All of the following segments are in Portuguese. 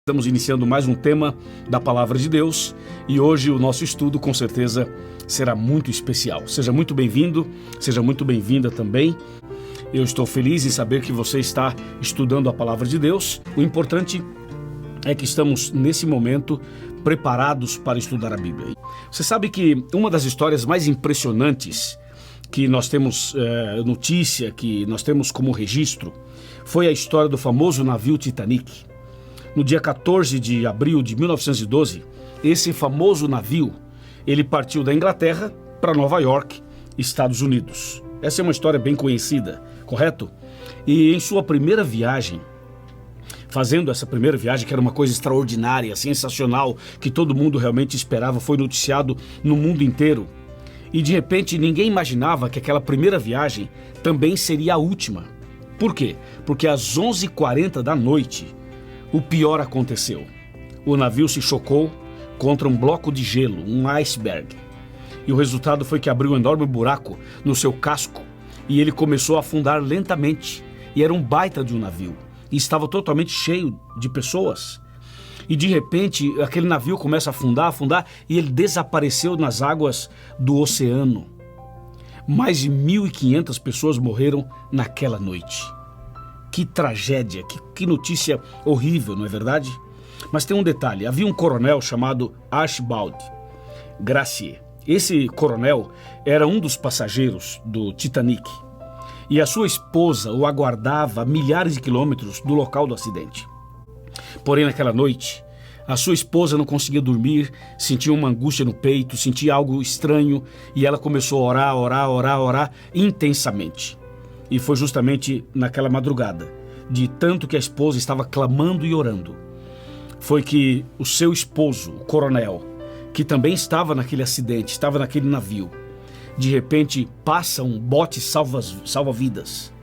Estamos iniciando mais um tema da Palavra de Deus e hoje o nosso estudo com certeza será muito especial. Seja muito bem-vindo, seja muito bem-vinda também. Eu estou feliz em saber que você está estudando a Palavra de Deus. O importante é que estamos nesse momento preparados para estudar a Bíblia. Você sabe que uma das histórias mais impressionantes que nós temos notícia, que nós temos como registro, foi a história do famoso navio Titanic. No dia 14 de abril de 1912, esse famoso navio, ele partiu da Inglaterra para Nova York, Estados Unidos. Essa é uma história bem conhecida, correto? E em sua primeira viagem, fazendo essa primeira viagem, que era uma coisa extraordinária, sensacional, que todo mundo realmente esperava, foi noticiado no mundo inteiro. E de repente ninguém imaginava que aquela primeira viagem também seria a última. Por quê? Porque às 11h40 da noite, o pior aconteceu. O navio se chocou contra um bloco de gelo, um iceberg. E o resultado foi que abriu um enorme buraco no seu casco e ele começou a afundar lentamente. E era um baita de um navio. E estava totalmente cheio de pessoas. E de repente, aquele navio começa a afundar e ele desapareceu nas águas do oceano. Mais de 1.500 pessoas morreram naquela noite. Que tragédia, que notícia horrível, não é verdade? Mas tem um detalhe, havia um coronel chamado Archibald Gracie. Esse coronel era um dos passageiros do Titanic. E a sua esposa o aguardava a milhares de quilômetros do local do acidente. Porém, naquela noite, a sua esposa não conseguia dormir, sentia uma angústia no peito, sentia algo estranho e ela começou a orar intensamente. E foi justamente naquela madrugada, de tanto que a esposa estava clamando e orando, foi que o seu esposo, o coronel, que também estava naquele acidente, estava naquele navio, de repente passa um bote salva-vidas.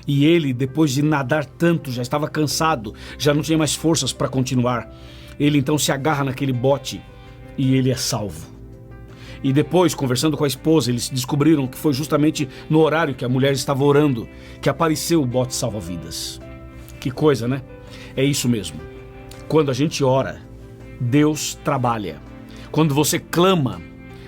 E ele, depois de nadar tanto, já estava cansado, já não tinha mais forças para continuar. Ele então se agarra naquele bote e ele é salvo. E depois, conversando com a esposa, eles descobriram que foi justamente no horário que a mulher estava orando que apareceu o bote salva-vidas. Que coisa, né? É isso mesmo. Quando a gente ora, Deus trabalha. Quando você clama,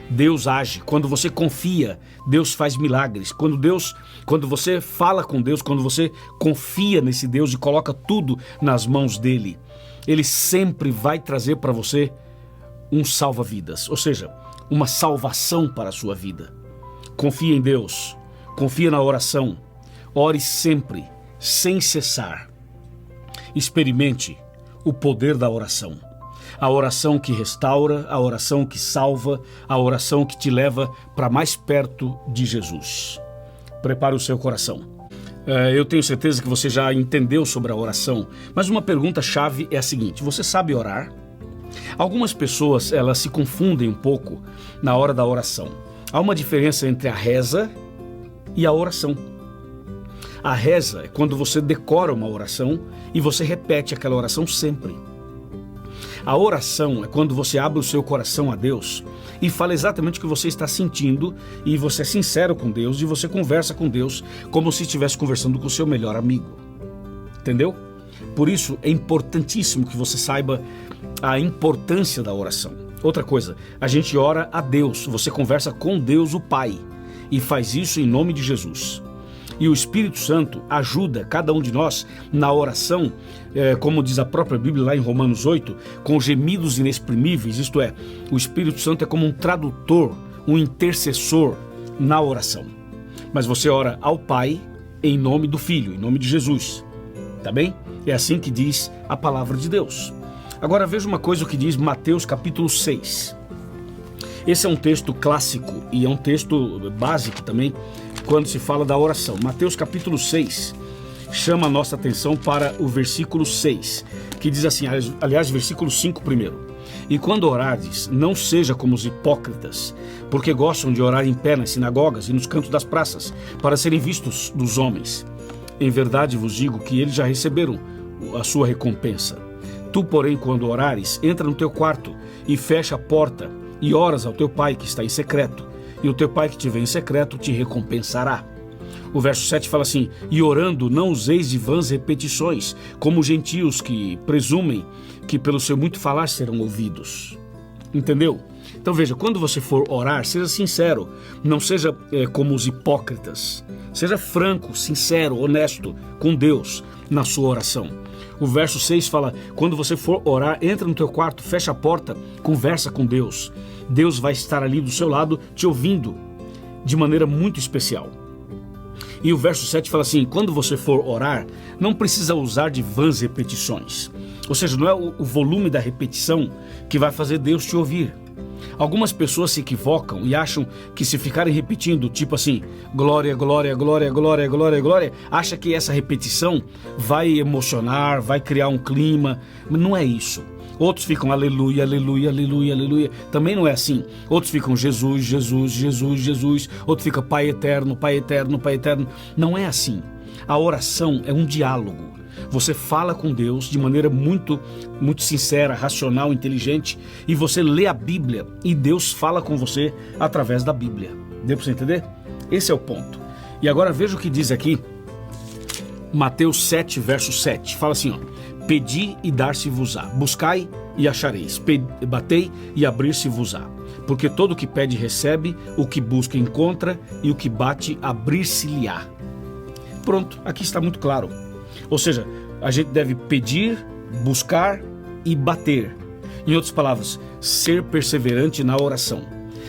Deus age. Quando você confia, Deus faz milagres. Quando você fala com Deus, quando você confia nesse Deus e coloca tudo nas mãos dele, ele sempre vai trazer para você um salva-vidas. Ou seja, uma salvação para a sua vida. Confia em Deus, confia na oração, ore sempre, sem cessar. Experimente o poder da oração. A oração que restaura, a oração que salva, a oração que te leva para mais perto de Jesus. Prepare o seu coração. Eu tenho certeza que você já entendeu sobre a oração, mas uma pergunta-chave é a seguinte: você sabe orar? Algumas pessoas, elas se confundem um pouco na hora da oração. Há uma diferença entre a reza e a oração. A reza é quando você decora uma oração e você repete aquela oração sempre. A oração é quando você abre o seu coração a Deus e fala exatamente o que você está sentindo e você é sincero com Deus e você conversa com Deus como se estivesse conversando com o seu melhor amigo. Entendeu? Por isso é importantíssimo que você saiba a importância da oração. Outra coisa, a gente ora a Deus, você conversa com Deus o Pai e faz isso em nome de Jesus. E o Espírito Santo ajuda cada um de nós na oração, como diz a própria Bíblia lá em Romanos 8, com gemidos inexprimíveis, isto é, o Espírito Santo é como um tradutor, um intercessor na oração. Mas você ora ao Pai em nome do Filho, em nome de Jesus, tá bem? É assim que diz a palavra de Deus. Agora veja uma coisa o que diz Mateus capítulo 6. Esse é um texto clássico e é um texto básico também quando se fala da oração. Mateus capítulo 6 chama a nossa atenção para o versículo 6, que diz assim, aliás, versículo 5 primeiro. E quando orardes, não seja como os hipócritas, porque gostam de orar em pé nas sinagogas e nos cantos das praças, para serem vistos dos homens. Em verdade vos digo que eles já receberam a sua recompensa. Tu, porém, quando orares, entra no teu quarto e fecha a porta e oras ao teu pai que está em secreto, e o teu pai que te vê em secreto te recompensará. O verso 7 fala assim: e orando não useis de vãs repetições, como os gentios que presumem que pelo seu muito falar serão ouvidos. Entendeu? Então veja, quando você for orar, seja sincero, não seja como os hipócritas. Seja franco, sincero, honesto com Deus na sua oração. O verso 6 fala: quando você for orar, entra no teu quarto, fecha a porta, conversa com Deus. Deus vai estar ali do seu lado, te ouvindo de maneira muito especial. E o verso 7 fala assim: quando você for orar, não precisa usar de vãs repetições. Ou seja, não é o volume da repetição que vai fazer Deus te ouvir. Algumas pessoas se equivocam e acham que se ficarem repetindo, tipo assim, glória, glória, glória, glória, glória, glória, acha que essa repetição vai emocionar, vai criar um clima. Não é isso. Outros ficam aleluia, aleluia, aleluia, aleluia. Também não é assim. Outros ficam Jesus, Jesus, Jesus, Jesus. Outro fica Pai eterno, Pai eterno, Pai eterno. Não é assim. A oração é um diálogo. Você fala com Deus de maneira muito sincera, racional, inteligente, e você lê a Bíblia e Deus fala com você através da Bíblia. Deu para você entender? Esse é o ponto. E agora veja o que diz aqui Mateus 7, verso 7. Fala assim, ó: pedi e dar-se-vos-á, buscai e achareis, batei e abrir-se-vos-á. Porque todo o que pede recebe, o que busca encontra, e o que bate abrir-se-lhe-á. Pronto, aqui está muito claro. Ou seja, a gente deve pedir, buscar e bater. Em outras palavras, ser perseverante na oração.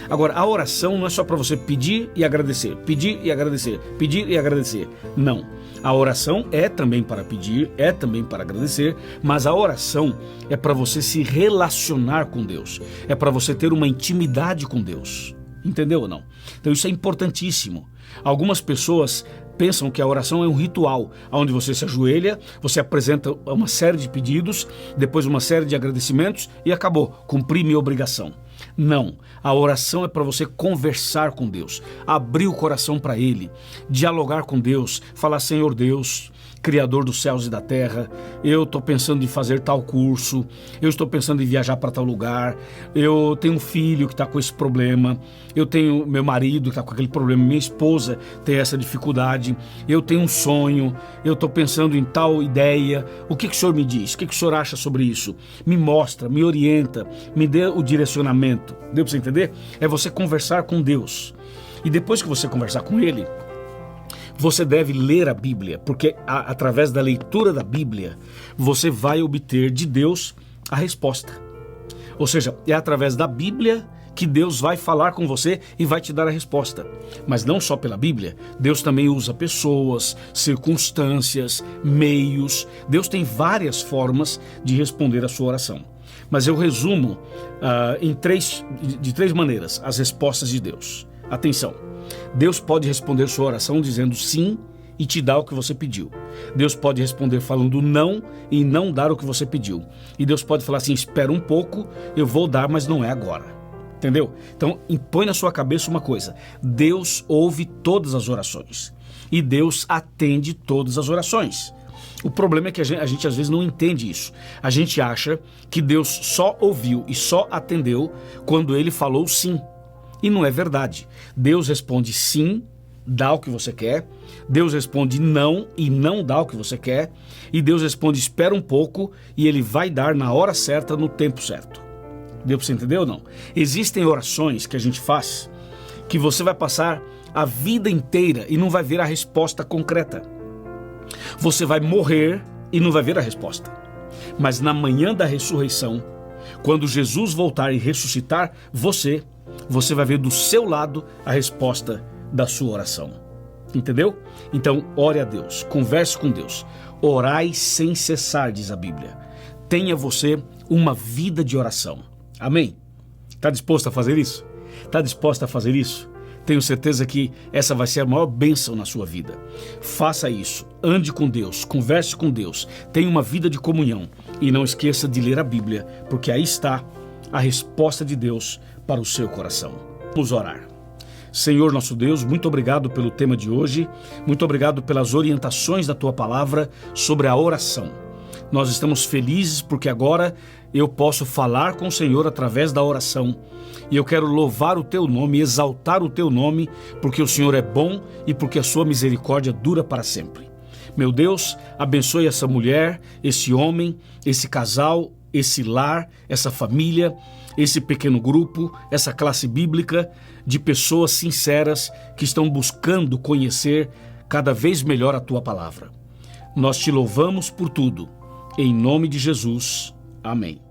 Agora, a oração não é só para você pedir e agradecer, pedir e agradecer, pedir e agradecer. Não. A oração é também para pedir, é também para agradecer, mas a oração é para você se relacionar com Deus. É para você ter uma intimidade com Deus. Entendeu ou não? Então isso é importantíssimo. Algumas pessoas pensam que a oração é um ritual, onde você se ajoelha, você apresenta uma série de pedidos, depois uma série de agradecimentos e acabou, cumpri minha obrigação. Não, a oração é para você conversar com Deus, abrir o coração para Ele, dialogar com Deus, falar: Senhor Deus, Criador dos céus e da terra, eu estou pensando em fazer tal curso, eu estou pensando em viajar para tal lugar, eu tenho um filho que está com esse problema, eu tenho meu marido que está com aquele problema, minha esposa tem essa dificuldade, eu tenho um sonho, eu estou pensando em tal ideia, o que o Senhor me diz? O que o Senhor acha sobre isso? Me mostra, me orienta, me dê o direcionamento. Deu para você entender? É você conversar com Deus. E depois que você conversar com Ele, você deve ler a Bíblia, porque através da leitura da Bíblia, você vai obter de Deus a resposta. Ou seja, é através da Bíblia que Deus vai falar com você e vai te dar a resposta. Mas não só pela Bíblia, Deus também usa pessoas, circunstâncias, meios. Deus tem várias formas de responder a sua oração. Mas eu resumo de três maneiras as respostas de Deus. Atenção! Deus pode responder sua oração dizendo sim e te dar o que você pediu. Deus pode responder falando não e não dar o que você pediu. E Deus pode falar assim: espera um pouco, eu vou dar, mas não é agora. Entendeu? Então, põe na sua cabeça uma coisa: Deus ouve todas as orações e Deus atende todas as orações. O problema é que a gente às vezes não entende isso. A gente acha que Deus só ouviu e só atendeu quando Ele falou sim. E não é verdade. Deus responde sim, dá o que você quer. Deus responde não e não dá o que você quer. E Deus responde espera um pouco e Ele vai dar na hora certa, no tempo certo. Deu para você entender ou não? Existem orações que a gente faz que você vai passar a vida inteira e não vai ver a resposta concreta. Você vai morrer e não vai ver a resposta. Mas na manhã da ressurreição, quando Jesus voltar e ressuscitar você vai ver do seu lado a resposta da sua oração. Entendeu? Então, ore a Deus, converse com Deus. Orai sem cessar, diz a Bíblia. Tenha você uma vida de oração. Amém? Está disposto a fazer isso? Está disposta a fazer isso? Tenho certeza que essa vai ser a maior bênção na sua vida. Faça isso, ande com Deus, converse com Deus, tenha uma vida de comunhão e não esqueça de ler a Bíblia, porque aí está a resposta de Deus para o seu coração. Vamos orar. Senhor nosso Deus, muito obrigado pelo tema de hoje, muito obrigado pelas orientações da Tua palavra sobre a oração. Nós estamos felizes porque agora eu posso falar com o Senhor através da oração. E eu quero louvar o teu nome, exaltar o teu nome, porque o Senhor é bom e porque a sua misericórdia dura para sempre. Meu Deus, abençoe essa mulher, esse homem, esse casal, esse lar, essa família, esse pequeno grupo, essa classe bíblica de pessoas sinceras que estão buscando conhecer cada vez melhor a tua palavra. Nós te louvamos por tudo. Em nome de Jesus. Amém.